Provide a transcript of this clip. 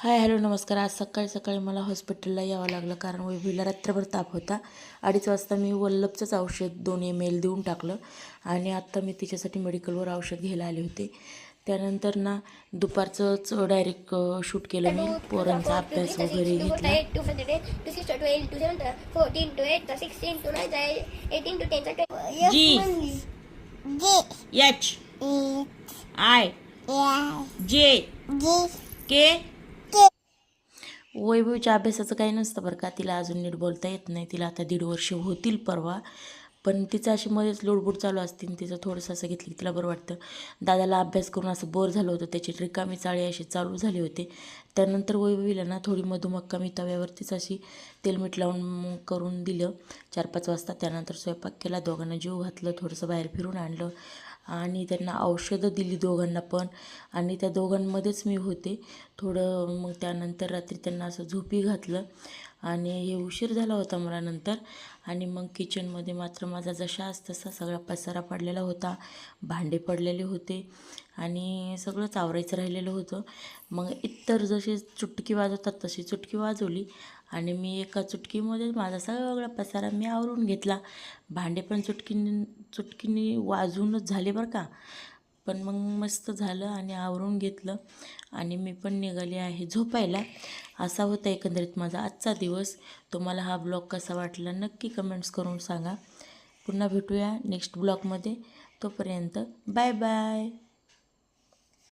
Hi hello नमस्कार. आज सकाळी सकाळी मला हॉस्पिटलला यावं लागलं कारण वैभवीला रात्रभर ताप होता. 2:30 वाजता मी वल्लभचंच औषध 2 ml देऊन टाकलं आणि आत्ता मी तिच्यासाठी मेडिकलवर औषध घ्यायला आले होते. त्यानंतर ना दुपारचंच डायरेक्ट शूट केलं मी. पोरांचा अभ्यास वगैरे घेतला. के वैभवीच्या अभ्यासाचं काही नसतं बरं का. तिला अजून नीट बोलता येत नाही. तिला आता 1.5 वर्ष होतील परवा. पण तिचं अशी मध्येच लोडबूड चालू असते आणि तिचं थोडंसं असं घेतलं की तिला बरं वाटतं. दादाला अभ्यास करून असं बोर झालं होतं. त्याची रिकामी चाळे अशी चालू झाली होते. त्यानंतर वैभवीला ना थोडी मधुमक्का मी तव्यावरतीच अशी तेलमीठ लावून करून दिलं 4-5 वाजता. त्यानंतर स्वयंपाक केला, दोघांना जेवू घातलं, थोडंसं बाहेर फिरून आणलं आणि त्यांना औषधं दिली दोघांना पण. आणि त्या दोघांमध्येच मी होते थोडं. मग त्यानंतर रात्री त्यांना असं झोपी घातलं आणि हे उशीर झाला होता मला नंतर. आणि मग किचनमध्ये मात्र माझा जशाच तसा सगळा पसारा पडलेला होता, भांडे पडलेले होते आणि सगळंच आवरायचं राहिलेलं होतं. मग इतर जशी चुटकी वाजवतात तशी चुटकी वाजवली आणि मी एका चुटकीमध्ये माझा सगळा पसारा मी आवरून घेतला. भांडे पण चुटकीने वाजवूनच झाले बरं का. पण मग मस्त झालं आणि आवरून घेतलं आणि मी पण निघाली आहे झोपायला. असा होता एकंदरीत माझा आजचा दिवस. तुम्हाला हा ब्लॉग कसा वाटला नक्की कमेंट्स करून सांगा. पुन्हा भेटूया नेक्स्ट ब्लॉगमध्ये. तोपर्यंत बाय बाय.